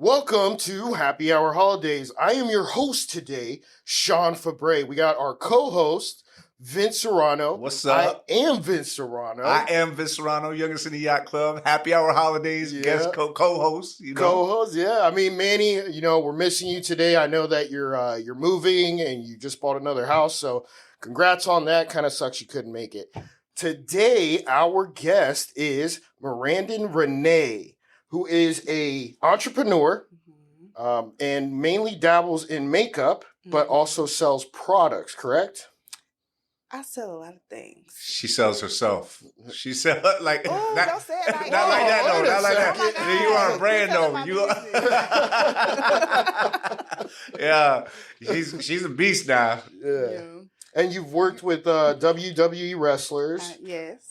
Welcome to Happy Hour Holidays. I am your host today, Sean Fabre. We got our co-host, Vince Serrano. What's up? I am Vince Serrano. I am Vince Serrano, youngest in the yacht club. Happy Hour Holidays, guest co-host. Co-host, yeah. I mean, Manny, we're missing you today. I know that you're moving and you just bought another house, so congrats on that. Kind of sucks you couldn't make it. Today, our guest is Marandan Renea, who is a entrepreneur and mainly dabbles in makeup, but also sells products, correct? I sell a lot of things. She sells herself. She sells like oh, not, don't say it like not like that though. Not like that. Oh You are a brand though. You are. Yeah, she's a beast now. Yeah. And you've worked with WWE wrestlers. Yes.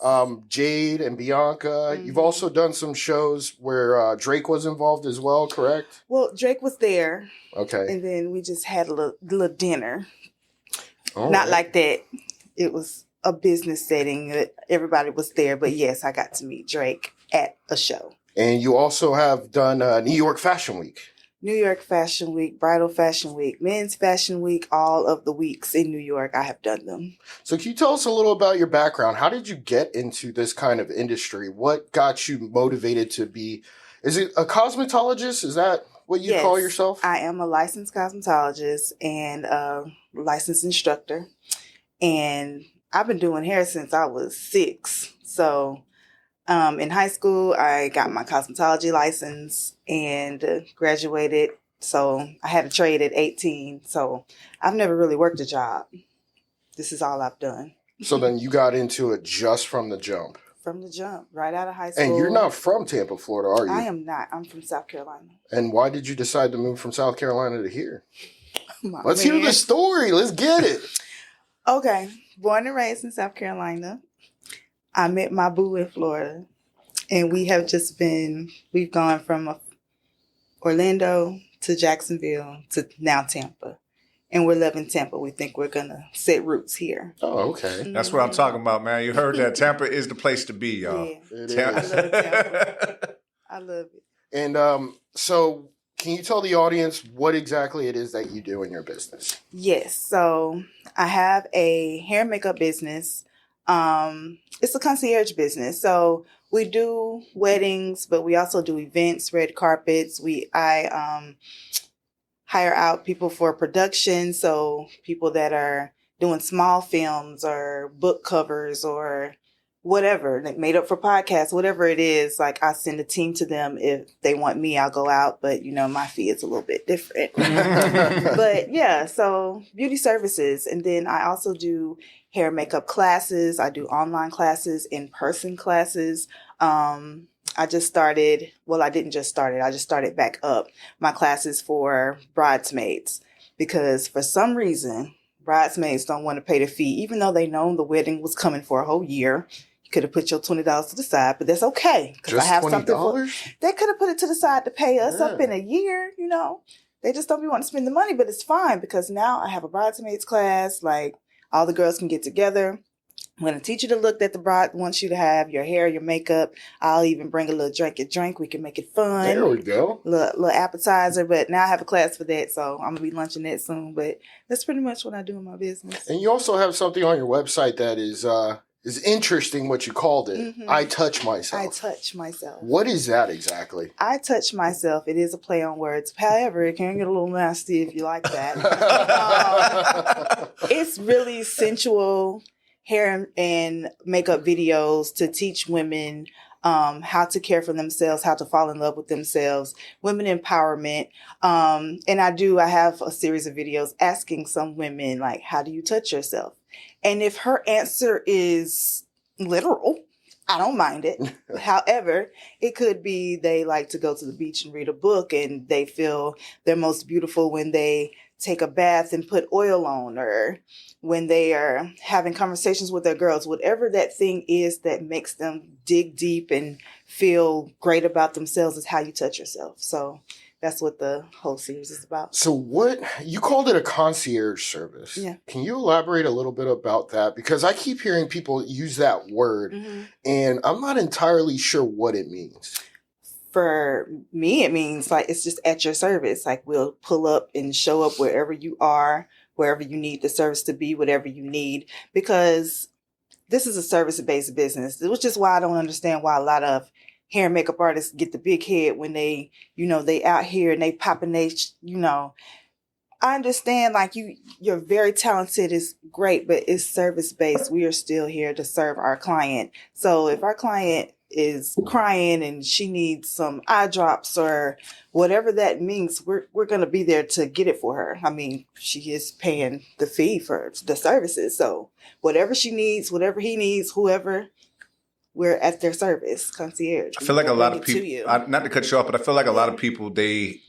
Jade and Bianca. You've also done some shows where Drake was involved as well, correct? Well, Drake was there. Okay. And then we just had a little dinner. All Not right. like that. It was a business setting. Everybody was there. But yes, I got to meet Drake at a show. And you also have done New York Fashion Week. New York Fashion Week, Bridal Fashion Week, Men's Fashion Week, all of the weeks in New York, I have done them. So can you tell us a little about your background? How did you get into this kind of industry? What got you motivated to be, is it a cosmetologist? Is that what you call yourself? I am a licensed cosmetologist and a licensed instructor. And I've been doing hair since I was 6. So in high school, I got my cosmetology license and graduated. So I had a trade at 18. So I've never really worked a job. This is all I've done. So then you got into it just from the jump. From the jump, right out of high school. And you're not from Tampa, Florida, are you? I am not. I'm from South Carolina. And why did you decide to move from South Carolina to here? Let's hear hear the story. Let's get it. Okay. Born and raised in South Carolina. I met my boo in Florida. And we have we've gone from Orlando to Jacksonville to now Tampa. And we're loving Tampa. We think we're going to set roots here. Oh, okay. That's what I'm talking about, man. You heard that. Tampa is the place to be, y'all. Yeah. It I is. love Tampa. I love it. And so can you tell the audience what exactly it is that you do in your business? Yes. So I have a hair and makeup business. It's a concierge business. So we do weddings, but we also do events, red carpets. I hire out people for production. So people that are doing small films or book covers or whatever, like made up for podcasts, whatever it is, like I send a team to them. If they want me, I'll go out. But, my fee is a little bit different. But yeah, so beauty services. And then I also do hair and makeup classes. I do online classes, in-person classes. I just started, I didn't just start it. I just started back up my classes for bridesmaids because for some reason, bridesmaids don't want to pay the fee, even though they know the wedding was coming for a whole year. You could have put your $20 to the side, but that's okay. Because I have $20? something they could have put it to the side to pay us up in a year, They just don't want to spend the money, but it's fine because now I have a bridesmaids class. Like all the girls can get together. I'm going to teach you the look that the bride wants you to have, your hair, your makeup. I'll even bring a little drink. We can make it fun. There we go. Little appetizer, but now I have a class for that, so I'm going to be lunching that soon. But that's pretty much what I do in my business. And you also have something on your website that is interesting, what you called it. Mm-hmm. I touch myself. I touch myself. What is that exactly? I touch myself. It is a play on words. However, it can get a little nasty if you like that. It's really sensual hair and makeup videos to teach women how to care for themselves, how to fall in love with themselves, women empowerment. And I have a series of videos asking some women, like, how do you touch yourself? And if her answer is literal, I don't mind it. However, it could be they like to go to the beach and read a book and they feel they're most beautiful when they take a bath and put oil on, or when they are having conversations with their girls, whatever that thing is that makes them dig deep and feel great about themselves is how you touch yourself. So that's what the whole series is about. So what, you called it a concierge service. Yeah. Can you elaborate a little bit about that? Because I keep hearing people use that word and I'm not entirely sure what it means. For me, it means like it's just at your service. Like we'll pull up and show up wherever you are, wherever you need the service to be, whatever you need, because this is a service-based business, which is why I don't understand why a lot of hair and makeup artists get the big head when they, they out here and they popping they, I understand like you're very talented is great, but it's service-based. We are still here to serve our client. So if our client is crying and she needs some eye drops or whatever that means, we're going to be there to get it for her. I mean, she is paying the fee for the services. So whatever she needs, whatever he needs, whoever, we're at their service, concierge. I feel like a lot of people, not to cut you off, but I feel like a lot of people, they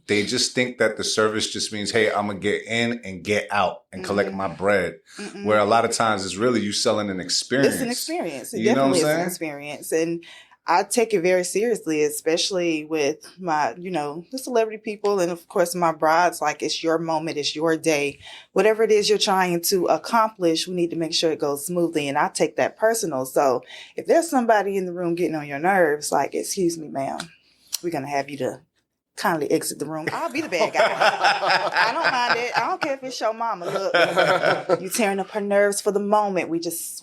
just think that the service just means, hey, I'm going to get in and get out and collect my bread. Where a lot of times it's really you selling an experience. It's an experience. It definitely is an experience. And I take it very seriously, especially with my, the celebrity people and of course my brides. Like it's your moment, it's your day. Whatever it is you're trying to accomplish, we need to make sure it goes smoothly. And I take that personal. So if there's somebody in the room getting on your nerves, like, excuse me, ma'am, we're going to have you to kindly exit the room. I'll be the bad guy. I don't mind it. I don't care if it's your mama. Look, you tearing up her nerves for the moment. We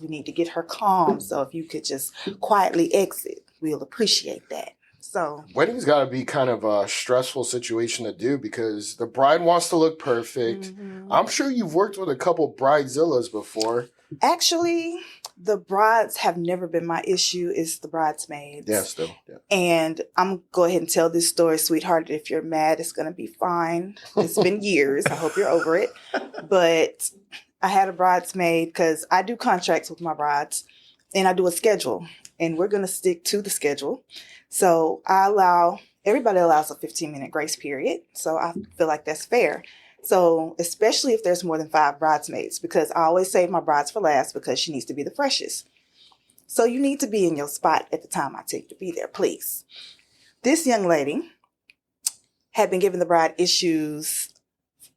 need to get her calm. So if you could just quietly exit, we'll appreciate that. So wedding's got to be kind of a stressful situation to do because the bride wants to look perfect. I'm sure you've worked with a couple bridezillas before. Actually, the brides have never been my issue. It's the bridesmaids. Yeah, still. Yeah. And I'm going to go ahead and tell this story, sweetheart. If you're mad, it's going to be fine. It's been years. I hope you're over it. But I had a bridesmaid because I do contracts with my brides and I do a schedule. And we're going to stick to the schedule. So everybody allows a 15-minute grace period. So I feel like that's fair. So especially if there's more than 5 bridesmaids, because I always save my brides for last because she needs to be the freshest. So you need to be in your spot at the time I tell you to be there, please. This young lady had been giving the bride issues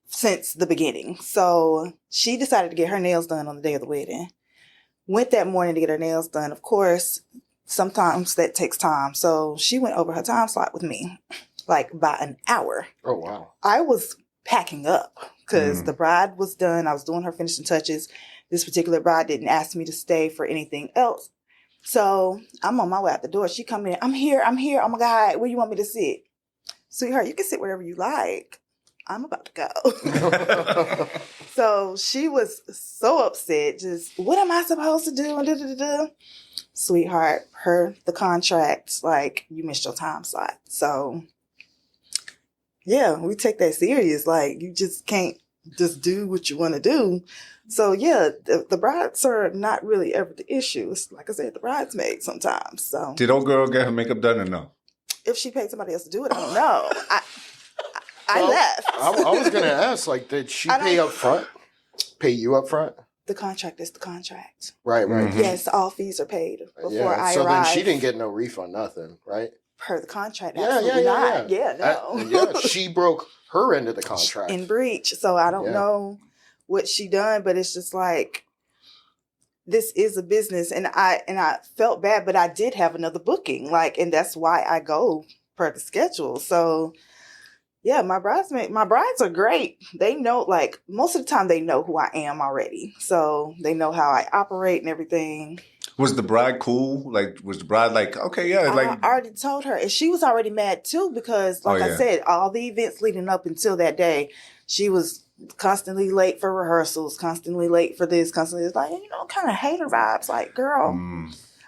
since the beginning. So she decided to get her nails done on the day of the wedding. Went that morning to get her nails done. Of course, sometimes that takes time. So she went over her time slot with me, like by an hour. Oh, wow. I was packing up because the bride was done. I was doing her finishing touches. This particular bride didn't ask me to stay for anything else. So I'm on my way out the door. She come in. I'm here. Oh my God. Where you want me to sit? Sweetheart, you can sit wherever you like. I'm about to go. So she was so upset. Just, what am I supposed to do? And Sweetheart, per the contract, like, you missed your time slot. So yeah, we take that serious. Like, you just can't just do what you want to do. So yeah, the brides are not really ever the issue. It's like I said, the bridesmaids sometimes. So did old girl get her makeup done or no? If she paid somebody else to do it, I don't know. I left. I was going to ask, like, did she pay up front? Pay you up front? The contract is the contract. Right. Yes, all fees are paid before I so arrive. then she didn't get no refund, nothing, right? Per the contract, absolutely not. No. She broke her end of the contract. In breach. So I don't know what she done, but it's just like, this is a business. And I felt bad, but I did have another booking. Like, and that's why I go per the schedule. So yeah, my brides are great. They know, like, most of the time they know who I am already. So they know how I operate and everything. Was the bride cool? Like, was the bride like, okay, yeah, like, I already told her, and she was already mad too because, like I said, all the events leading up until that day, she was constantly late for rehearsals, constantly late for this, constantly like, kind of hater vibes. Like, girl,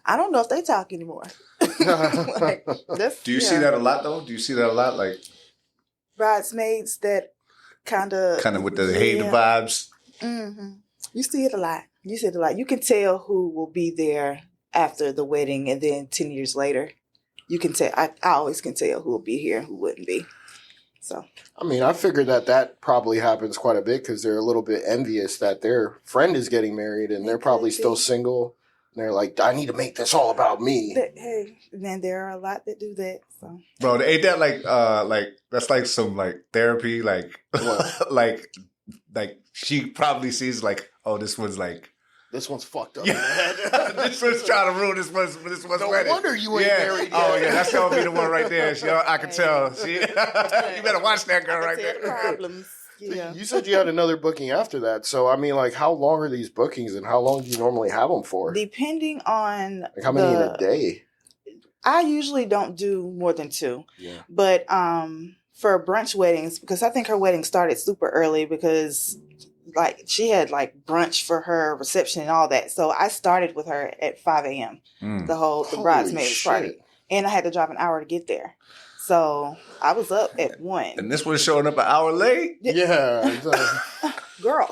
I don't know if they talk anymore. Like, do you see that a lot though? Do you see that a lot? Like bridesmaids that kind of with the hater vibes. You see it a lot. You can tell who will be there after the wedding, and then 10 years later, you can tell. I always can tell who will be here and who wouldn't be. So, I mean, I figured that probably happens quite a bit because they're a little bit envious that their friend is getting married and they're probably still single. And they're like, I need to make this all about me. Hey, and there are a lot that do that. So, bro, ain't that like that's like some like therapy, like like she probably sees like, oh, this one's like This one's fucked up in the head. This one's trying to ruin this one's No wedding. wonder you ain't married yet. Oh, yeah, that's gonna be the one right there. I can tell. See? You better watch that girl right there. Problems. Yeah. You said you had another booking after that. So, I mean, like, how long are these bookings and how long do you normally have them for? Depending on Like, how many in a day? I usually don't do more than 2. Yeah. But for brunch weddings, because I think her wedding started super early because like she had like brunch for her reception and all that. So I started with her at 5 a.m. The bridesmaid party. And I had to drive an hour to get there. So I was up at 1. And this one's showing up an hour late? Yeah. Girl.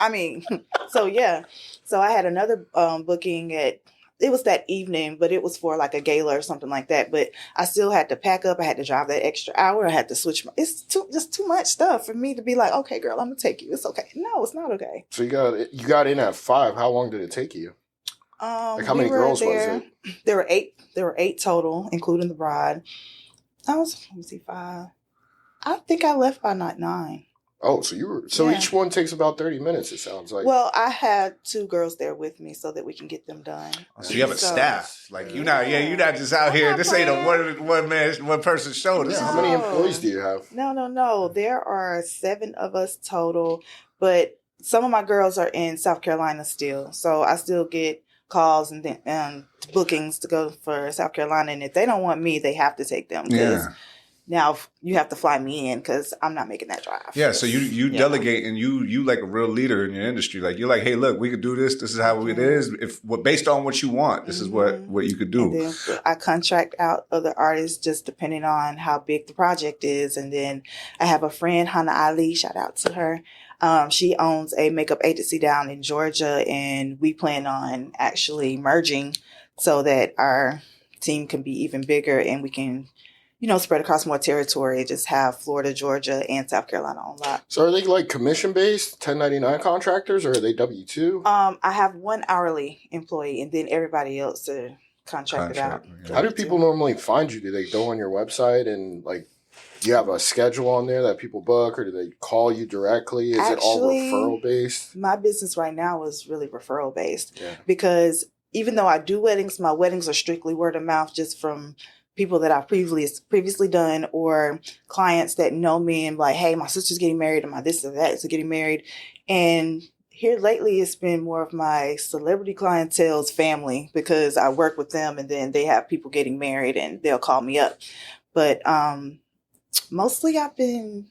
I mean, so yeah. So I had another booking it was that evening, but it was for like a gala or something like that. But I still had to pack up. I had to drive that extra hour. I had to switch. It's just too much stuff for me to be like, okay, girl, I'm gonna take you. It's okay. No, it's not okay. So you got in at 5. How long did it take you? Like how many girls was it? There were 8. There were 8 total, including the bride. Let me see, 5. I think I left by not 9. Oh, so each one takes about 30 minutes, it sounds like. Well, I had 2 girls there with me so that we can get them done. So you have a staff. Like you're not just out here. This ain't a one person show. This How many employees do you have? No. There are 7 of us total, but some of my girls are in South Carolina still. So I still get calls and bookings to go for South Carolina. And if they don't want me, they have to take them. Yeah. Now you have to fly me in because I'm not making that drive. Yeah, so you delegate and you like a real leader in your industry. Like you're like, hey, look, we could do this. This is how it is. Based on what you want, this is what you could do. And then I contract out other artists just depending on how big the project is. And then I have a friend, Hannah Ali. Shout out to her. She owns a makeup agency down in Georgia, and we plan on actually merging so that our team can be even bigger and we can spread across more territory, just have Florida, Georgia, and South Carolina on lock. So are they like commission-based, 1099 contractors, or are they W-2? I have 1 hourly employee, and then everybody else are contracted out. Yeah. How do people normally find you? Do they go on your website and, like, do you have a schedule on there that people book, or do they call you directly? Is it all referral-based? My business right now is really referral-based because even though I do weddings, my weddings are strictly word of mouth just from people that I've previously done or clients that know me and like, hey, my sister's getting married and my this or that is getting married. And here lately, it's been more of my celebrity clientele's family because I work with them and then they have people getting married and they'll call me up. But mostly I've been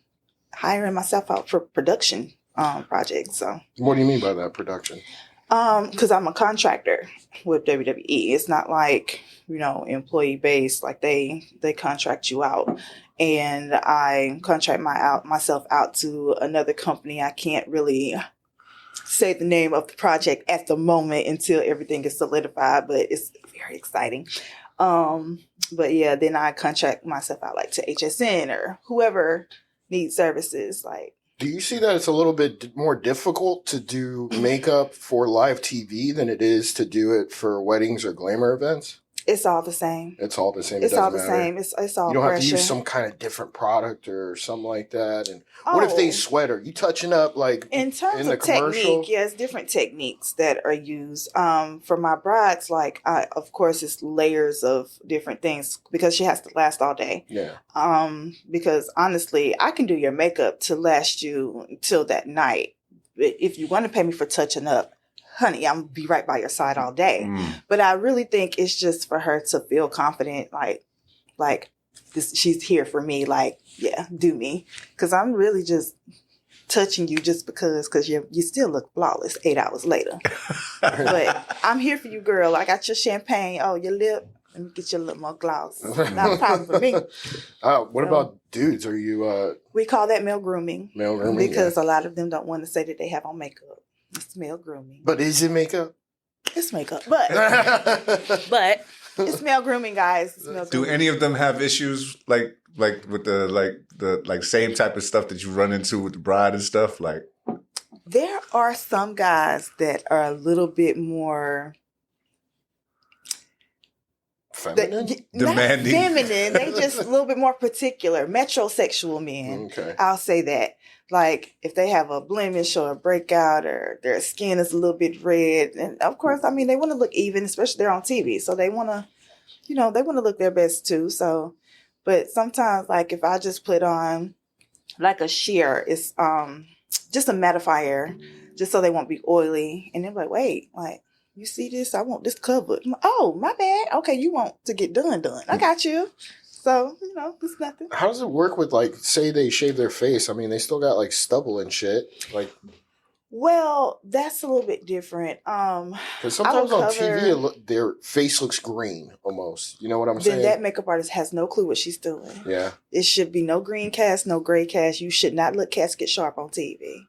hiring myself out for production projects. So what do you mean by that, production? Because I'm a contractor with WWE. It's not like, employee based, like they contract you out. And I contract myself out to another company. I can't really say the name of the project at the moment until everything is solidified, but it's very exciting. But yeah, then I contract myself out like to HSN or whoever needs services. Like, do you see that it's a little bit more difficult to do makeup for live TV than it is to do it for weddings or glamour events? It's all the same. It's all the same. It's all the same. It's all. You don't pressure. have to use some kind of different product or something like that. And what if they sweat? Are you touching up like in terms in the of commercial? technique? Yes, different techniques that are used. For my brides, of course, it's layers of different things because she has to last all day. Yeah. Because honestly, I can do your makeup to last you until that night. If you want to pay me for touching up, honey, I'm gonna be right by your side all day. But I really think it's just for her to feel confident, like this, she's here for me. Like, yeah, do me, because I'm really just touching you just because you still look flawless 8 hours later. But I'm here for you, girl. I got your champagne. Oh, your lip. Let me get you a little more gloss. Not a problem for me. What about dudes? Are you? We call that male grooming. Male grooming, because a lot of them don't want to say that they have on makeup. It's male grooming. But is it makeup? It's makeup. But it's male grooming, guys. It's male grooming. Do any of them have issues like with the same type of stuff that you run into with the bride and stuff? Like, there are some guys that are a little bit more Feminine? Demanding. Not feminine. They just a little bit more particular. Metrosexual men. Okay. I'll say that. Like if they have a blemish or a breakout or their skin is a little bit red. And of course, I mean, they want to look even, especially they're on TV. So they want to, they want to look their best too. So, but sometimes like if I just put on like a sheer, it's just a mattifier just so they won't be oily. And they're like, wait, like, you see this? I want this covered. Oh, my bad. Okay, you want to get done. I got you. So, it's nothing. How does it work with, like, say they shave their face? I mean, they still got, like, stubble and shit. Like, well, that's a little bit different. Because sometimes on TV, their face looks green almost. You know what I'm saying? Then that makeup artist has no clue what she's doing. Yeah. It should be no green cast, no gray cast. You should not look casket sharp on TV.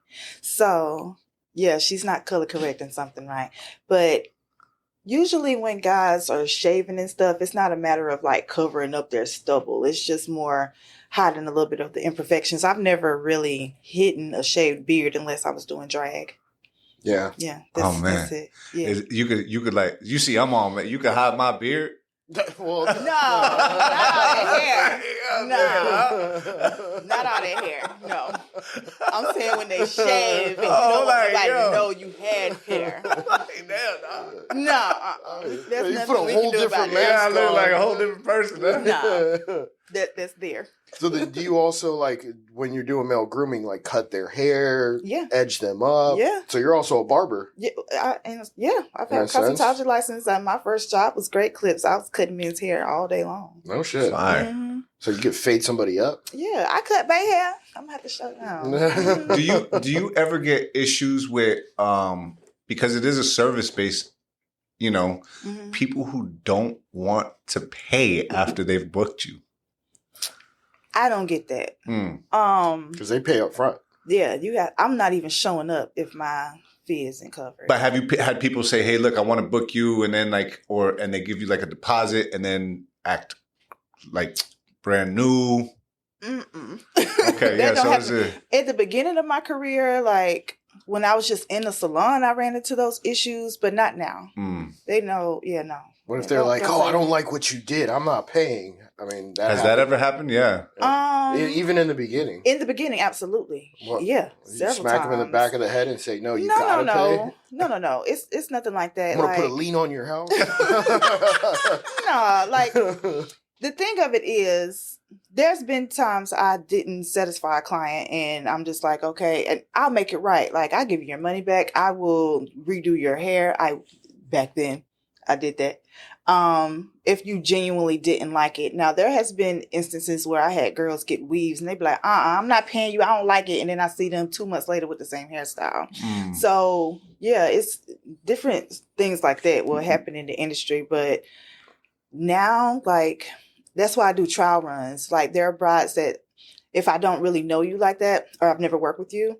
So, yeah, she's not color correcting something right. But usually when guys are shaving and stuff, it's not a matter of like covering up their stubble. It's just more hiding a little bit of the imperfections. I've never really hidden a shaved beard unless I was doing drag. Yeah. Yeah. That's it. Yeah. You could like, you see, I'm on, man. You could hide my beard. Well, no, not all the hair. No, not all that hair. No, I'm saying when they shave and you don't want nobody to know you had hair. No, there's you nothing put a we whole can do about different it. mask I look on. like a whole different person. No, that's there. So then do you also, like, when you're doing male grooming, like, cut their hair, Yeah. edge them up? Yeah. So you're also a barber? Yeah, I've had a Makes sense. cosmetology license. My first job was Great Clips. I was cutting men's hair all day long. No shit. Fire. Mm-hmm. So you could fade somebody up? Yeah, I cut my hair. I'm gonna have to show now. Do you ever get issues with because it is a service based, Mm-hmm. people who don't want to pay after they've booked you? I don't get that. Because they pay up front. Yeah, I'm not even showing up if my fee isn't covered. But have you had people say, "Hey, look, I want to book you," and then and they give you like a deposit and then act like brand new? Mm-mm. Okay, yeah. So is it? At the beginning of my career, like when I was just in the salon, I ran into those issues, but not now. They know, no. What if they're like, "Oh, I don't like what you did. I'm not paying." I mean, Has that ever happened? Yeah. Even in the beginning. In the beginning, absolutely. What? Yeah, You several smack them in the times. back of the head and say, "No, you gotta pay." No. It's nothing like that. I'm gonna put a lien on your house. No, like the thing of it is, there's been times I didn't satisfy a client, and I'm just like, okay, and I'll make it right. Like I give you your money back. I will redo your hair. Back then I did that. If you genuinely didn't like it. Now there has been instances where I had girls get weaves and they be like, I'm not paying you. I don't like it. And then I see them 2 months later with the same hairstyle. So yeah, it's different things like that will happen in the industry. But now, like, that's why I do trial runs. Like there are brides that if I don't really know you like that, or I've never worked with you,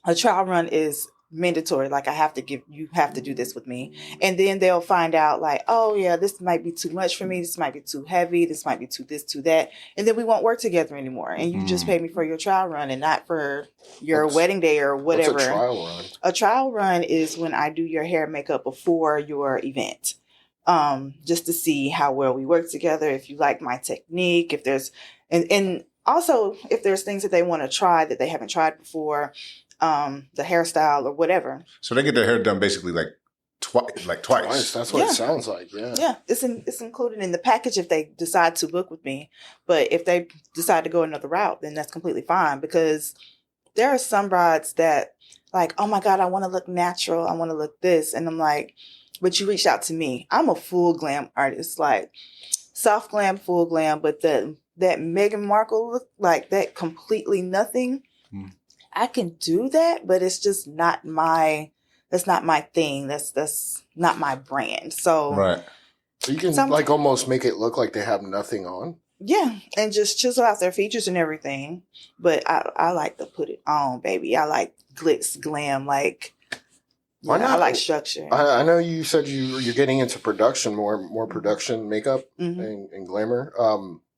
a trial run is mandatory. Like you have to do this with me. And then they'll find out like, oh yeah, this might be too much for me. This might be too heavy. This might be too this, too that. And then we won't work together anymore. And you just pay me for your trial run and not for your wedding day or whatever. What's a trial run? A trial run is when I do your hair and makeup before your event. Just to see how well we work together. If you like my technique, if there's, and also if there's things that they want to try that they haven't tried before, the hairstyle or whatever. So they get their hair done basically like twice. That's what it sounds like. Yeah. Yeah. It's included in the package if they decide to book with me. But if they decide to go another route, then that's completely fine, because there are some brides that like, oh my God, I want to look natural. I want to look this. And I'm like, but you reached out to me. I'm a full glam artist, like soft glam, full glam, but that Meghan Markle look, like that completely nothing. I can do that, but it's just that's not my thing. That's not my brand. So, right. So you can like almost make it look like they have nothing on. Yeah. And just chisel out their features and everything. But I like to put it on, baby. I like glitz, glam, like, Why not? I like structure. I know you said you're getting into production, more production, makeup and glamour.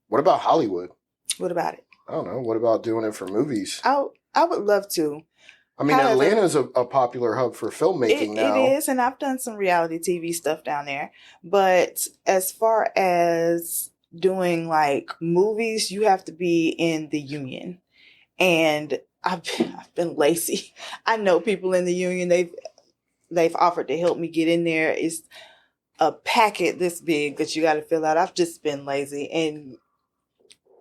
What about Hollywood? What about it? I don't know. What about doing it for movies? I would love to. I mean, However, Atlanta's a popular hub for filmmaking now. It is, and I've done some reality TV stuff down there. But as far as doing like movies, you have to be in the union. And I've been lazy. I know people in the union, they've offered to help me get in there. It's a packet this big that you got to fill out. I've just been lazy. And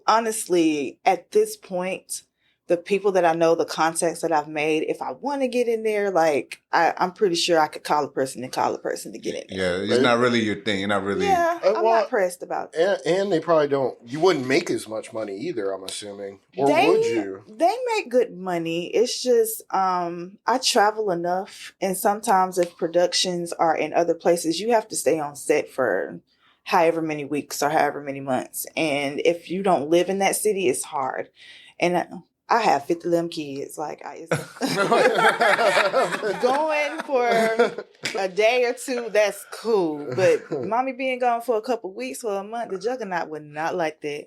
honestly, at this point, the people that I know, the contacts that I've made, if I want to get in there, like I'm pretty sure I could call a person to get in there. Yeah, it's not really your thing. You're not really. Yeah, I'm not pressed about that. And they probably don't. You wouldn't make as much money either, I'm assuming, or would you? They make good money. It's just I travel enough, and sometimes if productions are in other places, you have to stay on set for however many weeks or however many months, and if you don't live in that city, it's hard. And I have 50 of them kids. Like, going for a day or two, that's cool. But mommy being gone for a couple of weeks or a month, the juggernaut would not like that.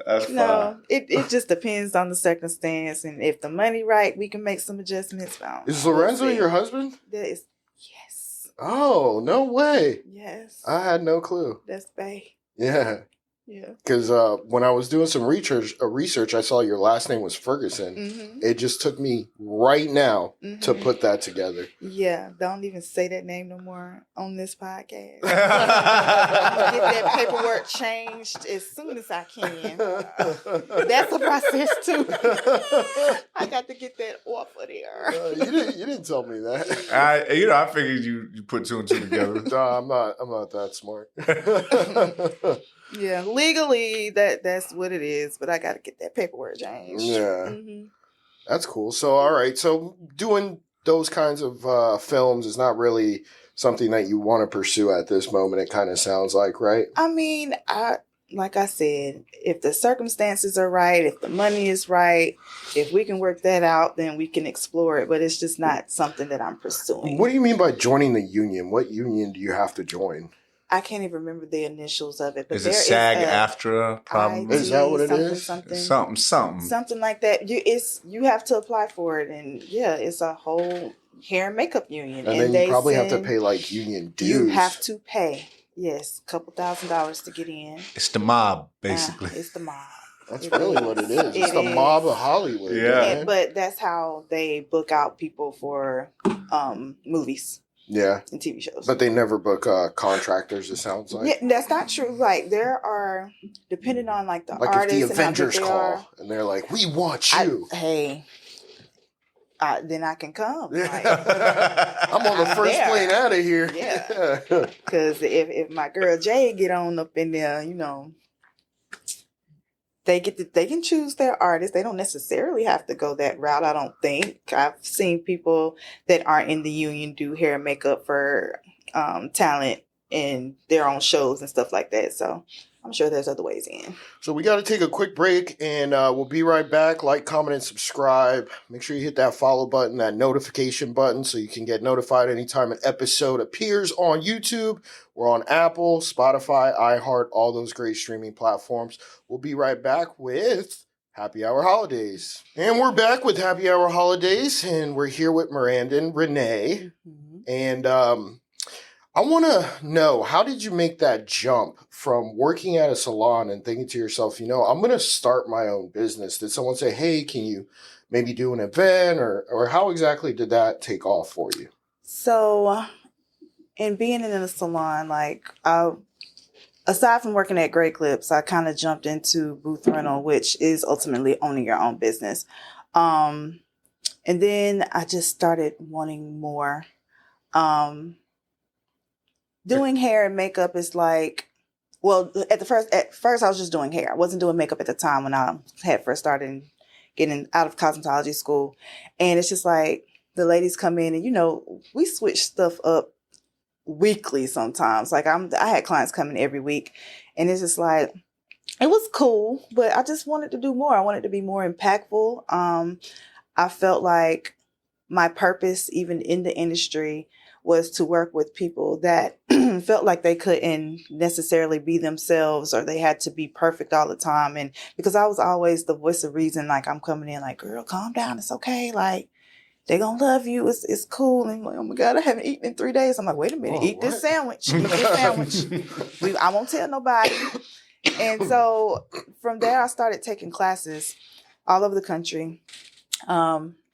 That's fine. No, it just depends on the circumstance. And if the money right, we can make some adjustments. Is Lorenzo your husband? That is, yes. Oh, no way. Yes. I had no clue. That's Bay. Yeah. Yeah. Because when I was doing some research, I saw your last name was Ferguson. Mm-hmm. It just took me right now to put that together. Yeah, don't even say that name no more on this podcast. I'm gonna get that paperwork changed as soon as I can. That's a process too. I got to get that off of there. You didn't tell me that. I figured you put two and two together. No, I'm not that smart. Yeah, legally that's what it is, but I got to get that paperwork changed. Yeah, that's cool. So, all right, so doing those kinds of films is not really something that you want to pursue at this moment. It kind of sounds like, right? I mean, like I said, if the circumstances are right, if the money is right, if we can work that out, then we can explore it. But it's just not something that I'm pursuing. What do you mean by joining the union? What union do you have to join? I can't even remember the initials of it. But is it SAG-AFTRA? Probably. Is that what it is? Something like that. You have to apply for it, and yeah, it's a whole hair and makeup union. And then you probably have to pay like union dues. You have to pay, yes, a couple $1,000s to get in. It's the mob, basically. It's the mob. That's really what it is. It's the mob of Hollywood. Yeah. But that's how they book out people for movies. Yeah. And TV shows. But they never book contractors, it sounds like. Yeah, that's not true. Like, there are, depending on like the artists. Like if the Avengers call and they're like, we want you. Then I can come. Like, I'm on the first plane out of here. Yeah. Because if my girl Jade get on up in there, they can choose their artists. They don't necessarily have to go that route, I don't think. I've seen people that aren't in the union do hair and makeup for talent in their own shows and stuff like that. So I'm sure there's other ways in. So we got to take a quick break, and we'll be right back. Like, comment, and subscribe. Make sure you hit that follow button, that notification button, so you can get notified anytime an episode appears on YouTube. We're on Apple, Spotify, iHeart, all those great streaming platforms. We'll be right back with Happy Hour Holidays. And we're back with Happy Hour Holidays, and we're here with Marandan, Renee. And I want to know, how did you make that jump from working at a salon and thinking to yourself, I'm going to start my own business? Did someone say, hey, can you maybe do an event? Or how exactly did that take off for you? So, in being in a salon, like, aside from working at Great Clips, I kind of jumped into booth rental, which is ultimately owning your own business. And then I just started wanting more. Doing hair and makeup is like, well, at first I was just doing hair. I wasn't doing makeup at the time when I had first started getting out of cosmetology school. And it's just like, the ladies come in and, we switch stuff up weekly sometimes. Like I had clients coming every week, and it's just like, it was cool, but I just wanted to do more. I wanted to be more impactful. I felt like my purpose, even in the industry, was to work with people that felt like they couldn't necessarily be themselves or they had to be perfect all the time. And because I was always the voice of reason, like I'm coming in like, girl, calm down. It's okay. Like, they gonna love you. It's cool. And like, oh my God, I haven't eaten in 3 days. I'm like, wait a minute, eat this sandwich. Eat this sandwich. I won't tell nobody. And so from there, I started taking classes all over the country.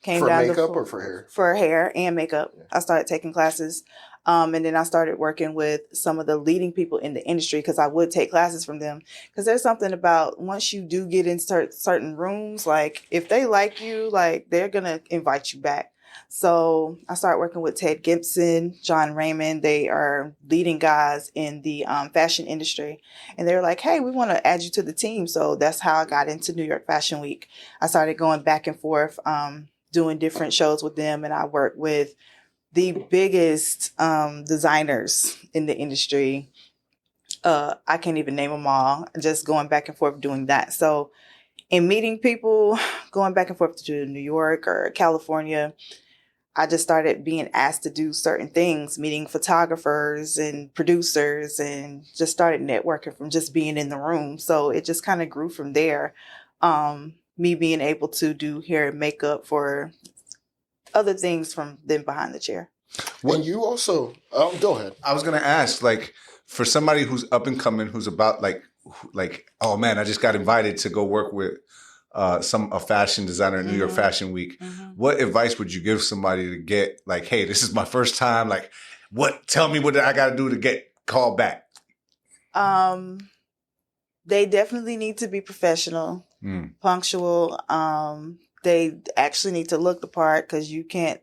Came for down makeup or for hair? For hair and makeup. Yeah. I started taking classes. And then I started working with some of the leading people in the industry because I would take classes from them. Because there's something about once you do get in certain rooms, like if they like you, like they're going to invite you back. So I started working with Ted Gibson, John Raymond. They are leading guys in the fashion industry. And they're like, hey, we want to add you to the team. So that's how I got into New York Fashion Week. I started going back and forth, doing different shows with them. And I worked with the biggest designers in the industry. I can't even name them all. Just going back and forth doing that. So in meeting people, going back and forth to New York or California, I just started being asked to do certain things, meeting photographers and producers, and just started networking from just being in the room. So it just kind of grew from there. Me being able to do hair and makeup for other things from them behind the chair. When you also, go ahead. I was gonna ask, like, for somebody who's up and coming, who's about like, oh man, I just got invited to go work with a fashion designer in New York Fashion Week. What advice would you give somebody to get like, hey, this is my first time. Like, tell me what I got to do to get called back? They definitely need to be professional, punctual. They actually need to look the part because you can't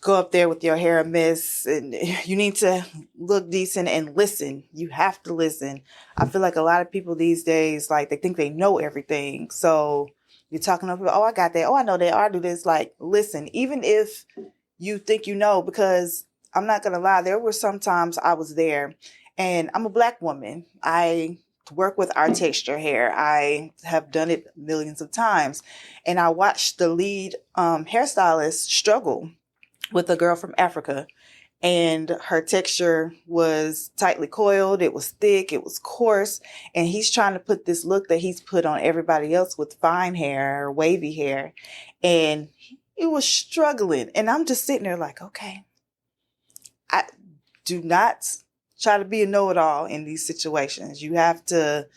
go up there with your hair a mess, and you need to look decent and listen. You have to listen. I feel like a lot of people these days, like they think they know everything. So you're talking to people, oh, I got that. Oh, I know that. Oh, I do this. Like, listen, even if you think you know, because I'm not going to lie, there were some times I was there and I'm a Black woman. I work with our texture hair. I have done it millions of times. And I watched the lead hairstylist struggle with a girl from Africa, and her texture was tightly coiled. It was thick. It was coarse. And he's trying to put this look that he's put on everybody else with fine hair or wavy hair. And he was struggling. And I'm just sitting there like, okay, I do not try to be a know-it-all in these situations. You have to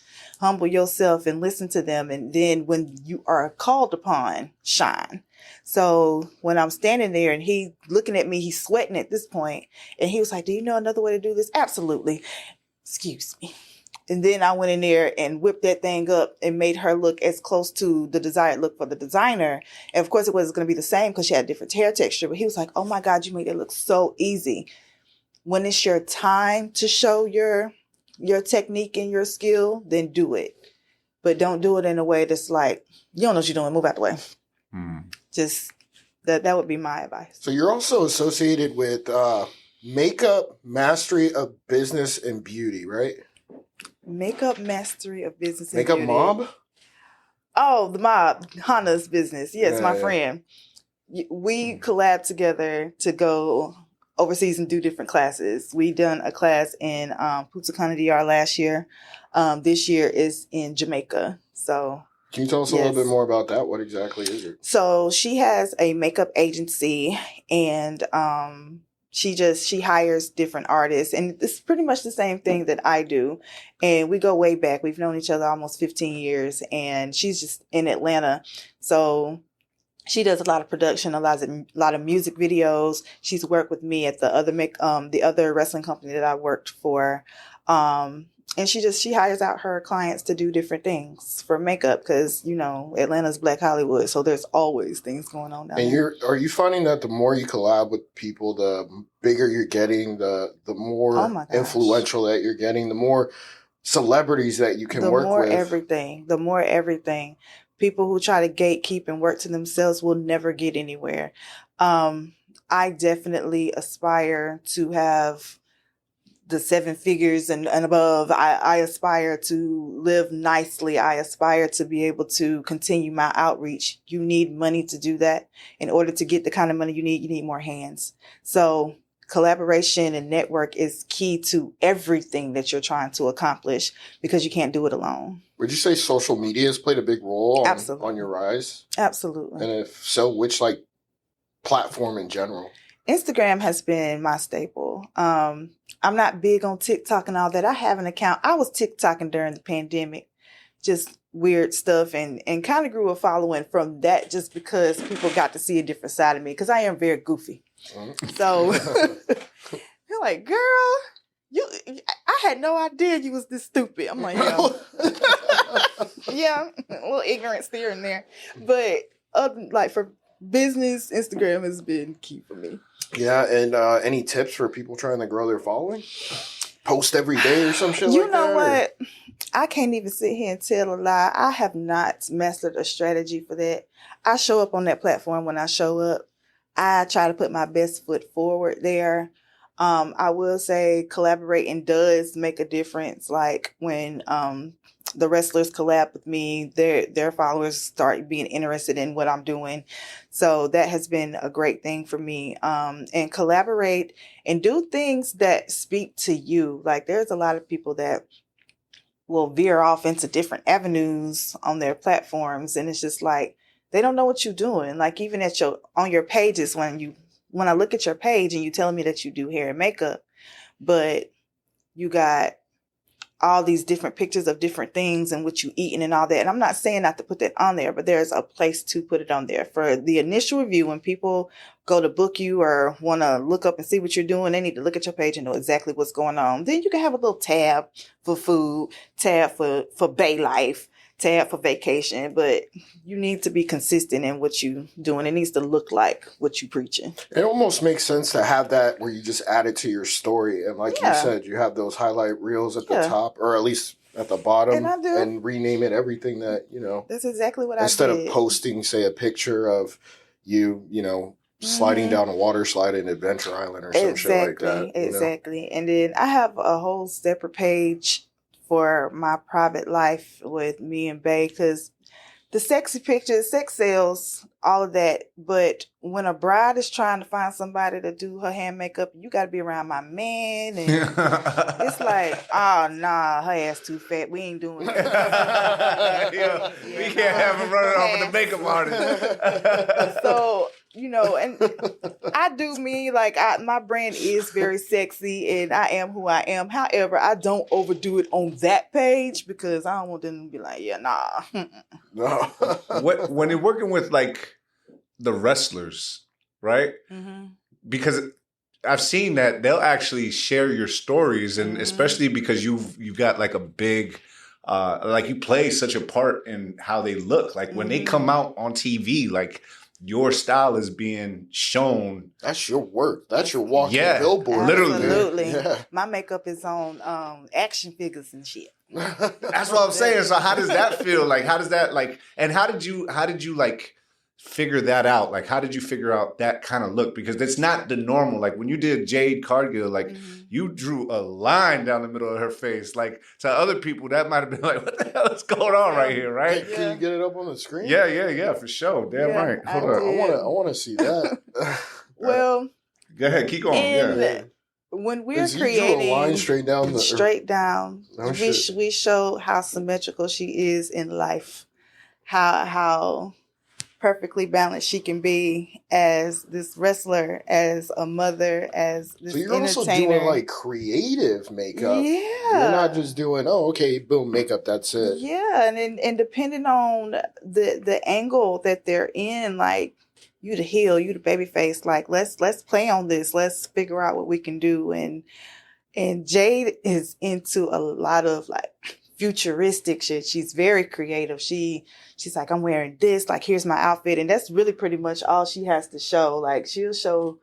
humble yourself and listen to them. And then when you are called upon, shine. So when I'm standing there and he looking at me, he's sweating at this point, and he was like, do you know another way to do this? Absolutely. Excuse me. And then I went in there and whipped that thing up and made her look as close to the desired look for the designer. And of course it wasn't going to be the same because she had different hair texture, but he was like, oh my God, you made it look so easy. When it's your time to show your technique and your skill, then do it. But don't do it in a way that's like, you don't know what you're doing, move out the way. Just that would be my advice. So you're also associated with Makeup Mastery of Business and Beauty, right? Makeup Mastery of Business and Makeup Beauty. Mob? Oh, the mob. Hannah's business. Yes, my friend. We collabed together to go overseas and do different classes. We done a class in Punta Cana DR last year. This year is in Jamaica. So can you tell us a little bit more about that? What exactly is it? So she has a makeup agency, and she hires different artists, and it's pretty much the same thing that I do. And we go way back. We've known each other almost 15 years, and she's just in Atlanta. So she does a lot of production, a lot of music videos. She's worked with me at the other wrestling company that I worked for. And she hires out her clients to do different things for makeup because, Atlanta's Black Hollywood. So there's always things going on down there. Are you finding that the more you collab with people, the bigger you're getting, the more influential that you're getting, the more celebrities that you can work with? The more everything. People who try to gatekeep and work to themselves will never get anywhere. I definitely aspire to have the 7 figures and above. I aspire to live nicely. I aspire to be able to continue my outreach. You need money to do that. In order to get the kind of money you need more hands. So collaboration and network is key to everything that you're trying to accomplish because you can't do it alone. Would you say social media has played a big role on your rise? Absolutely. And if so, which like platform in general? Instagram has been my staple. I'm not big on TikTok and all that. I have an account. I was TikToking during the pandemic, just weird stuff, and kind of grew a following from that just because people got to see a different side of me because I am very goofy. So you're like, girl, I had no idea you was this stupid. I'm like, yeah, a little ignorance here and there. But like for business, Instagram has been key for me. Yeah, and any tips for people trying to grow their following? Post every day or some shit like that? You know what? I can't even sit here and tell a lie. I have not mastered a strategy for that. I show up on that platform when I show up. I try to put my best foot forward there. I will say collaborating does make a difference. Like when the wrestlers collab with me, their followers start being interested in what I'm doing. So that has been a great thing for me. And collaborate and do things that speak to you. Like there's a lot of people that will veer off into different avenues on their platforms. And it's just like, they don't know what you're doing. Like even on your pages, when I look at your page and you telling me that you do hair and makeup, but you got all these different pictures of different things and what you eating and all that. And I'm not saying not to put that on there, but there's a place to put it on there. For the initial review, when people go to book you or want to look up and see what you're doing, they need to look at your page and know exactly what's going on. Then you can have a little tab for food, tab for bay life, tab for vacation, but you need to be consistent in what you doing. It needs to look like what you preaching. It almost makes sense to have that where you just add it to your story. And like you said, you have those highlight reels at the top, or at least at the bottom, and rename it everything that, That's exactly what I did. Instead of posting, say, a picture of you, sliding down a water slide in Adventure Island or some shit like that. Exactly. And then I have a whole separate page for my private life with me and Bae, because the sexy pictures, sex sells, all of that. But when a bride is trying to find somebody to do her hair and makeup, you got to be around my man. And it's like, oh, nah, her ass too fat. We ain't doing that. We can't have him running off with the makeup artist. So, and I do me, like, my brand is very sexy and I am who I am. However, I don't overdo it on that page because I don't want them to be like, yeah, nah. No. When you're working with, like, the wrestlers, right? Mm-hmm. Because I've seen that they'll actually share your stories, and especially because you've got, like, a big... like, you play such a part in how they look. Like, when they come out on TV, like... your style is being shown. That's your work. That's your walking billboard. Literally. Absolutely. Yeah. My makeup is on action figures and shit. That's what I'm saying. So how does that feel? Like, how does that, like, and how did you like figure that out? Like, how did you figure out that kind of look? Because it's not the normal. Like, when you did Jade Cargill, like, you drew a line down the middle of her face. Like, to other people, that might have been like, what the hell is going on right here, right? Can you get it up on the screen? Yeah, for sure. Damn right. Hold on. I want to see that. Well, go ahead, keep going. When we're creating, you drew a line straight down. We show how symmetrical she is in life, how perfectly balanced she can be as this wrestler, as a mother, as this entertainer. So you're also doing like creative makeup. Yeah. You're not just doing, boom, makeup, that's it. Yeah, and depending on the angle that they're in, like you the heel, you the baby face, like let's play on this. Let's figure out what we can do. And Jade is into a lot of like futuristic shit. She's very creative. She's like, I'm wearing this, like here's my outfit, and that's really pretty much all she has to show. Like she'll show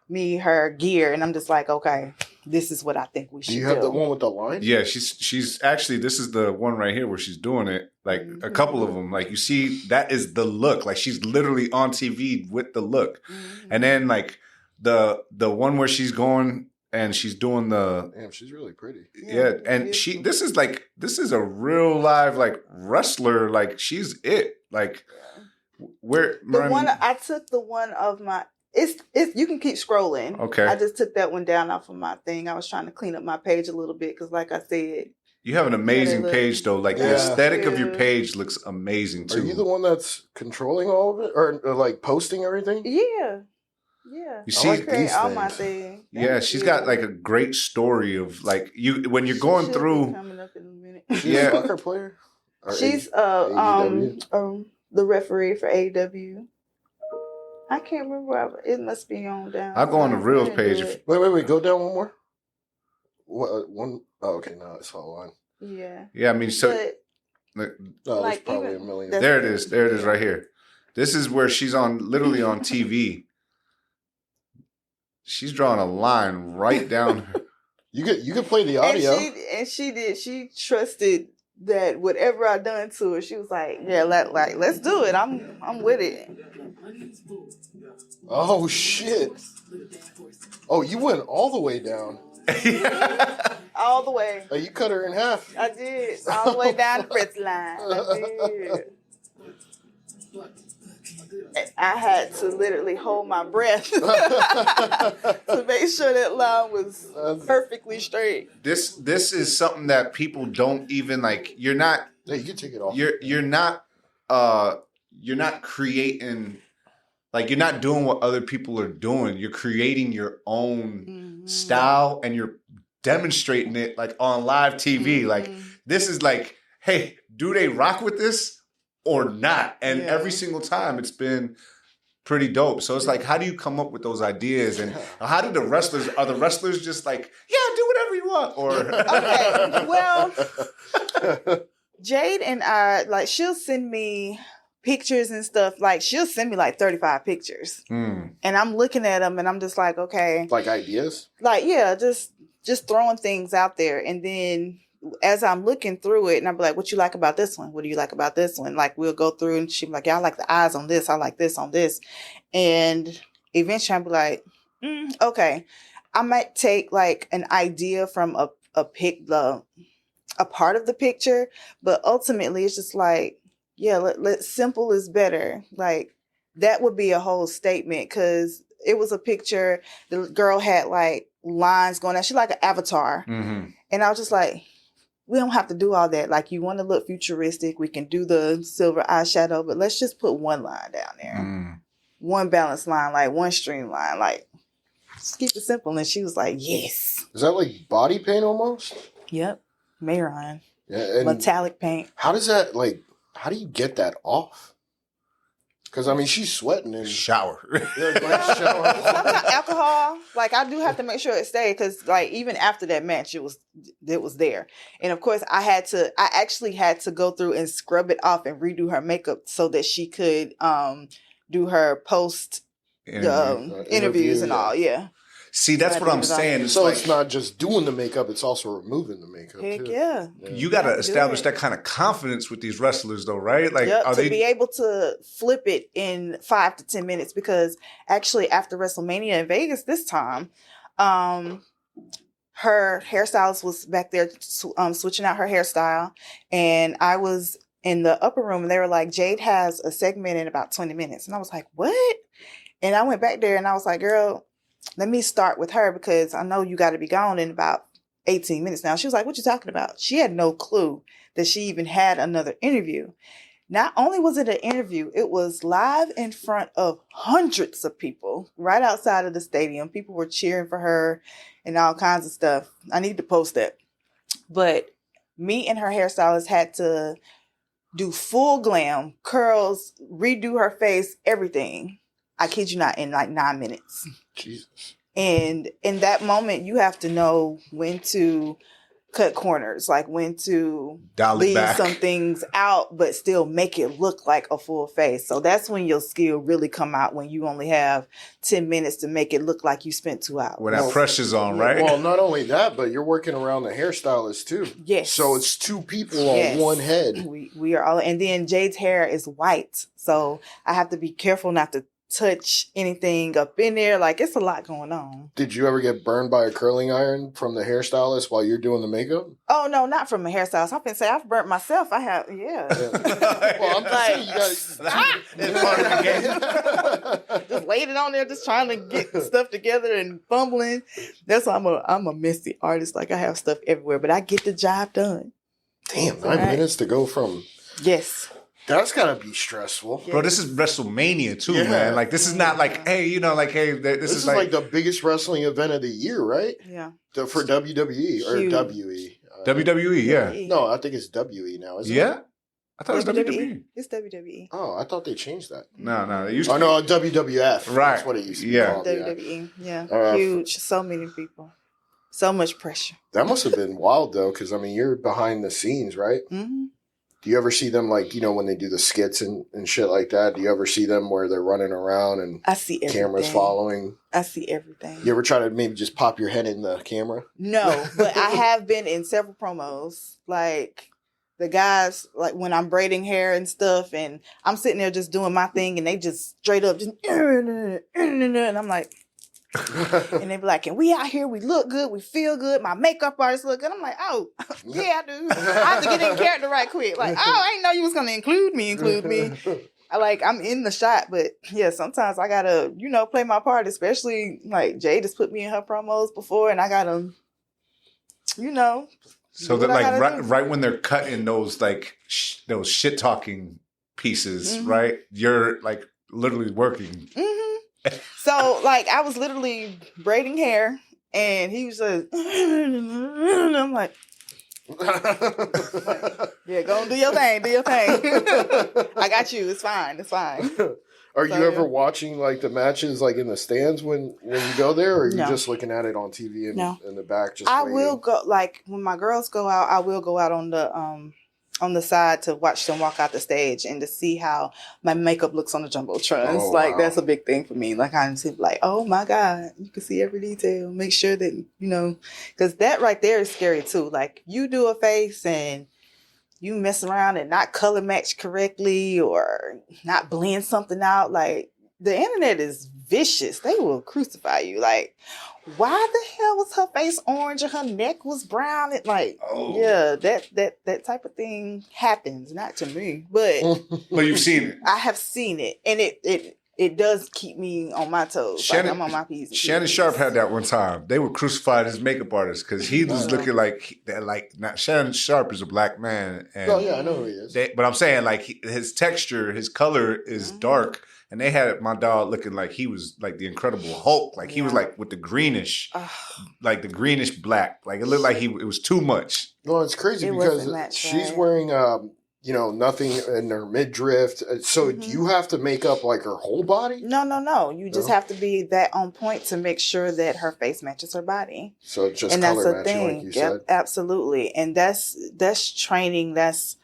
me her gear and I'm just like, okay, this is what I think we should do. Do you have the one with the line? Yeah, she's actually, this is the one right here where she's doing it. Like a couple of them, like you see, that is the look. Like she's literally on TV with the look. And then like the one where she's going and she's doing the... Damn, she's really pretty. Yeah, and this is a real live like wrestler. Like she's it. Like where... I took the one of my It's you can keep scrolling. Okay. I just took that one down off of my thing. I was trying to clean up my page a little bit because, like I said, You have an amazing page, though. Like, the Yeah. aesthetic of your page looks amazing, too. Are you the one that's controlling all of it? Or like, posting everything? Yeah. You I see, like Create these all my things. things. yeah, she's got, like, a great story of, like, when you're going Should be through... coming up in a minute. She's Yeah. a soccer player? Or She's AEW? the referee for AEW. I can't remember. It must be on down. I'll go on the Reels I didn't page. do If, it. Wait. Go down one more. What, one? Oh, okay. No, it's all on. Yeah. yeah, I mean, so... But Like, Oh, Like, there's probably even- a million. that's- there it is. There it is right here. This is where she's literally on TV. She's drawing a line right down. You could play the audio. and she did. She trusted that whatever I done to her, she was like, "Yeah, let's do it. I'm with it." Oh shit! Oh, you went all the way down. All the way. Oh, you cut her in half. I did. All the way down the press line. I did. I had to literally hold my breath to make sure that line was perfectly straight. This is something that people don't even like. You're not. Yeah, you can take it off. You're not creating. Like, you're not doing what other people are doing. You're creating your own style, and you're demonstrating it like on live TV. Like, this is like, hey, do they rock with this or not? And every single time it's been pretty dope. So it's like, how do you come up with those ideas? And how do the wrestlers just like, yeah, do whatever you want? Or Okay, well, Jade and I, like, she'll send me pictures and stuff. Like, she'll send me like 35 pictures. And I'm looking at them and I'm just like, okay. Like ideas? Like, yeah, just throwing things out there. And then as I'm looking through it, and I'm like, what you like about this one? What do you like about this one? Like, we'll go through and she'll be like, yeah, I like the eyes on this. I like this on this. And eventually I'll be like, okay. I might take like an idea from a part of the picture, but ultimately it's just like, yeah, let simple is better. Like, that would be a whole statement, because it was a picture. The girl had like lines going down. She's like an avatar. And I was just like, we don't have to do all that. Like, you want to look futuristic, we can do the silver eyeshadow, but let's just put one line down there. One balanced line, like one streamline, like, just keep it simple. And she was like, yes. Is that like body paint almost? Yep. Marandan. Yeah. And Metallic paint. how does that, like, how do you get that off? Because, I mean, she's sweating and shower. Sometimes alcohol, like, I do have to make sure it stays, because like even after that match, it was there. And of course I actually had to go through and scrub it off and redo her makeup so that she could do her post interviews and all. Yeah. See, that's what I'm saying. So it's not just doing the makeup, it's also removing the makeup. Heck too. yeah. You got to establish that kind of confidence with these wrestlers, though, right? Like, yep, to be able to flip it in 5 to 10 minutes, because actually after WrestleMania in Vegas this time, her hairstylist was back there switching out her hairstyle, and I was in the upper room and they were like, Jade has a segment in about 20 minutes. And I was like, what? And I went back there and I was like, girl, let me start with her, because I know you got to be gone in about 18 minutes now. She was like, what you talking about? She had no clue that she even had another interview. Not only was it an interview, it was live in front of hundreds of people right outside of the stadium. People were cheering for her and all kinds of stuff. I need to post that. But me and her hairstylist had to do full glam, curls, redo her face, everything. I kid you not, in like 9 minutes. Jesus. And in that moment, you have to know when to cut corners, like when to leave some things out, but still make it look like a full face. So that's when your skill really come out, when you only have 10 minutes to make it look like you spent 2 hours. When that pressure's on, right? Well, not only that, but you're working around the hairstylist too. Yes. So it's 2 people on one head. We are all, and then Jade's hair is white. So I have to be careful not to touch anything up in there. Like, it's a lot going on. Did you ever get burned by a curling iron from the hairstylist while you're doing the makeup? Oh, no, not from a hairstylist. I'm going to say I've burnt myself. I have, yeah. Well, I'm just saying, you guys... Just laid it on there, just trying to get stuff together and fumbling. That's why I'm a messy artist. Like, I have stuff everywhere, but I get the job done. Damn, 9 minutes to go from... Yes. That's gotta be stressful. Bro, this is WrestleMania too, Yeah. man. Like, this is not like, hey, you know, like, hey, This is like the biggest wrestling event of the year, right? Yeah. For WWE or Huge. WE. WWE, yeah. No, I think it's WE now, isn't it? Yeah? I thought it was WWE. It's WWE. Oh, I thought they changed that. No, it used Oh, to no, WWF. Right. That's what it used to be Yeah. called. WWE. Yeah. Huge. So many people. So much pressure. That must have been wild, though, because, I mean, you're behind the scenes, right? Mm-hmm. Do you ever see them, like, you know, when they do the skits and shit like that? Do you ever see them where they're running around and I see everything. cameras following? I see everything. You ever try to maybe just pop your head in the camera? No, but I have been in several promos. Like, the guys, like, when I'm braiding hair and stuff, and I'm sitting there just doing my thing, and they just straight up just, and I'm like, and they be like, and we out here, we look good, we feel good, my makeup artist look good. I'm like, oh, yeah, I do. I have to get in character right quick. Like, oh, I didn't know you was going to include me. I'm in the shot, but yeah, sometimes I got to, you know, play my part, especially like Jade has put me in her promos before, and I got to, you know. So that, like, right when they're cutting those, like, those shit talking pieces, right? You're like literally working. So, like, I was literally braiding hair, and he was like, and I'm like, yeah, go and do your thing, I got you. It's fine. Are you ever watching, like, the matches, like, in the stands when you go there, or are you just looking at it on TV in the back? Just I waiting? will go, like, when my girls go out, I will go out on the side to watch them walk out the stage and to see how my makeup looks on the jumbotrons. Oh, like, wow. that's a big thing for me. Like, I'm like, oh my God, you can see every detail. Make sure that, you know, because that right there is scary too. Like, you do a face and you mess around and not color match correctly or not blend something out. Like, the internet is vicious. They will crucify you. Like, why the hell was her face orange and her neck was brown? It yeah, that type of thing happens. Not to me, but But you've seen it. I have seen it, and it does keep me on my toes. Like, I'm on my P's. Shannon Sharp had that one time. They were crucified his makeup artist because he was looking like that. Like, not Shannon Sharp is a black man, and Oh, yeah, I know who he is. but I'm saying, like, his texture, his color is dark. And they had my dog looking like he was like the Incredible Hulk. Like, he was like with the greenish, like the greenish black. Like, it looked like it was too much. Well, it's crazy It because wasn't matched, she's right? wearing, you know, nothing in her midriff. So do you have to make up, like, her whole body? No. You just No? have to be that on point to make sure that her face matches her body. So it's just And that's color a matching, thing. like you Yep, said? absolutely. And that's training. That's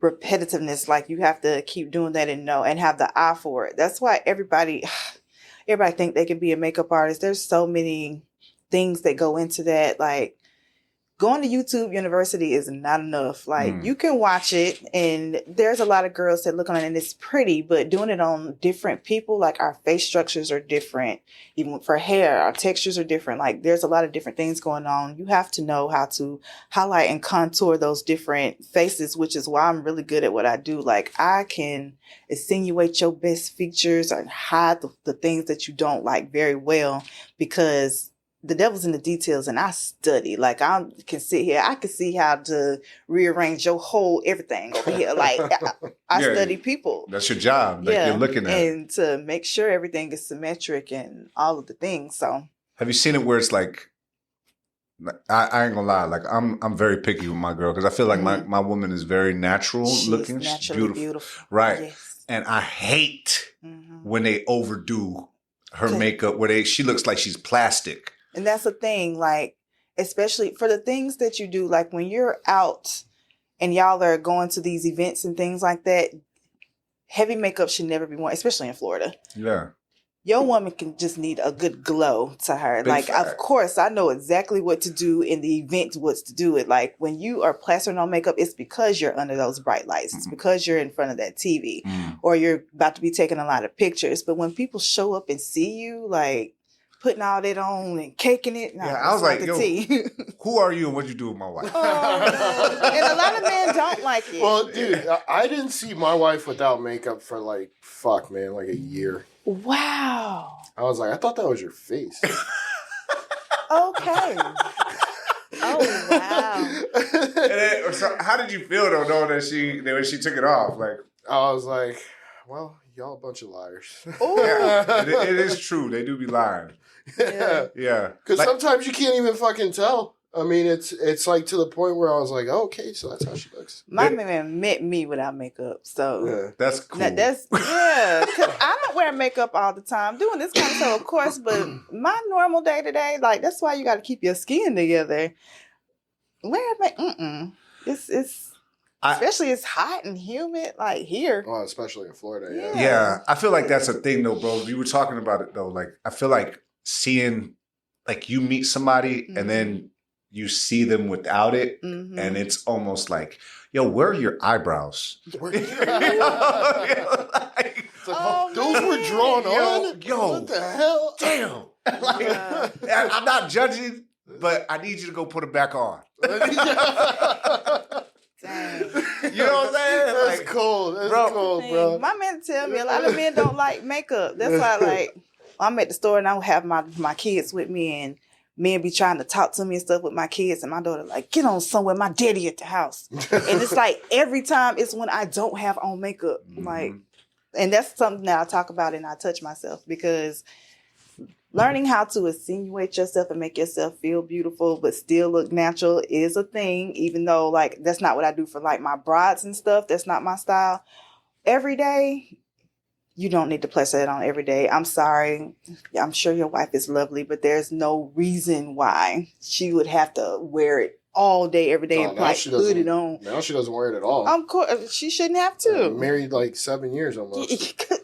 repetitiveness. Like, you have to keep doing that and have the eye for it. That's why everybody think they can be a makeup artist. There's so many things that go into that. Like, going to YouTube University is not enough. Like, you can watch it, and there's a lot of girls that look on it and it's pretty, but doing it on different people, like, our face structures are different. Even for hair, our textures are different. Like, there's a lot of different things going on. You have to know how to highlight and contour those different faces, which is why I'm really good at what I do. Like, I can insinuate your best features and hide the things that you don't like very well, because the devil's in the details, and I study. Like, I can sit here, I can see how to rearrange your whole everything over here. Like, I study people. That's your job. Like, you're looking at it. And to make sure everything is symmetric and all of the things. So, Have you seen it where it's like, I ain't gonna lie, like, I'm very picky with my girl because I feel like my woman is very natural looking. She's She's naturally beautiful. Right. Yes. And I hate when they overdo her makeup, where she looks like she's plastic. And that's the thing, like, especially for the things that you do, like when you're out and y'all are going to these events and things like that, heavy makeup should never be worn, especially in Florida. Yeah. your woman can just need a good glow to her. Big Like, fact. of course, I know exactly what to do in the event, what's to do it. Like, when you are plastering on makeup, it's because you're under those bright lights. It's because you're in front of that TV or you're about to be taking a lot of pictures. But when people show up and see you, like, putting all that on and caking it, nah, I was it's not like, the yo, tea. who are you and what you do with my wife? Oh, and a lot of men don't like it. Well, dude, I didn't see my wife without makeup for like a year. Wow. I was like, I thought that was your face. Okay. Oh, wow. And then, so how did you feel though, knowing that when she took it off? Like, I was like, well, y'all a bunch of liars. Ooh. yeah, it is true. They do be lying. Yeah. Yeah, Because like, sometimes you can't even fucking tell. I mean, it's like to the point where I was like, oh, okay, so that's how she looks. My man met me without makeup, so Yeah. that's cool. because I don't wear makeup all the time. Doing this kind of stuff, of course, but my normal day to day, like that's why you got to keep your skin together. Wear makeup, it's especially it's hot and humid, like here. Well, especially in Florida, yeah. Yeah, I feel like that's a thing though, bro. You were talking about it though. Like, I feel like seeing, like, you meet somebody and then you see them without it, and it's almost like, yo, where are your eyebrows? Like, Oh, those were man. drawn on? Yo, What the hell? damn. Like, Yeah. I'm not judging, but I need you to go put them back on. Dang. You know what I'm saying? That's Like, cold. That's bro. cold, Dang. bro. My man tell me a lot of men don't like makeup. That's why, like, I'm at the store and I have my kids with me, and men be trying to talk to me and stuff with my kids, and my daughter like, get on somewhere, my daddy at the house. And it's like every time it's when I don't have on makeup. Like, and that's something that I talk about and I touch myself, because learning how to insinuate yourself and make yourself feel beautiful but still look natural is a thing, even though, like, that's not what I do for, like, my brides and stuff. That's not my style. Every day, you don't need to plaster that on every day. I'm sorry. I'm sure your wife is lovely, but there's no reason why she would have to wear it all day, every day, and now like she put it on. Now she doesn't wear it at all. Of course, she shouldn't have to. Married like 7 years almost. It's good.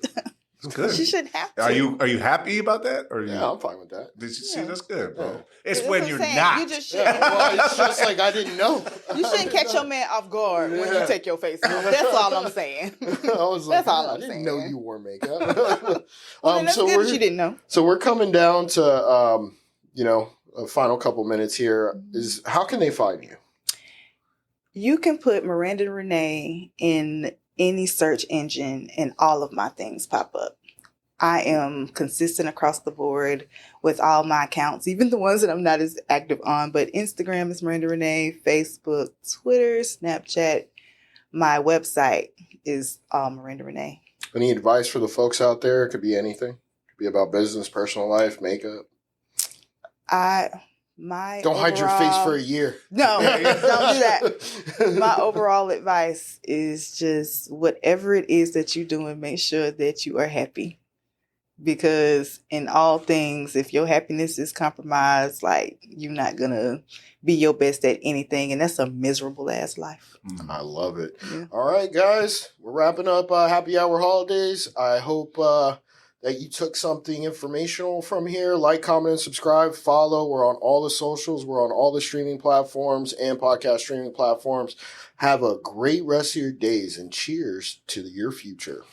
She shouldn't have to. Are you happy about that? Or Yeah, I'm fine with that. Did you see? Yeah. That's good, bro. Yeah. It's That's when what you're I'm saying. not. You just Yeah, shouldn't. well, it's just like I didn't know. You shouldn't catch your man off guard when you Yeah. take your face off. That's all I'm saying. I was like, That's all I I'm didn't saying. know you wore makeup. Well, then that's so good that you didn't know. So we're coming down to a final couple minutes here. Is how can they find you? You can put Marandan Renee in any search engine and all of my things pop up. I am consistent across the board with all my accounts, even the ones that I'm not as active on. But Instagram is Marandan Renee, Facebook, Twitter, Snapchat. My website is Marandan Renee. Any advice for the folks out there? It could be anything. It could be about business, personal life, makeup. Don't hide your face for a year. No, don't do that. My overall advice is just whatever it is that you're doing, make sure that you are happy. Because in all things, if your happiness is compromised, like, you're not going to be your best at anything. And that's a miserable ass life. I love it. Yeah. All right, guys. We're wrapping up Happy Hour Holidays. I hope that you took something informational from here. Like, comment, and subscribe. Follow. We're on all the socials. We're on all the streaming platforms and podcast streaming platforms. Have a great rest of your days, and cheers to your future.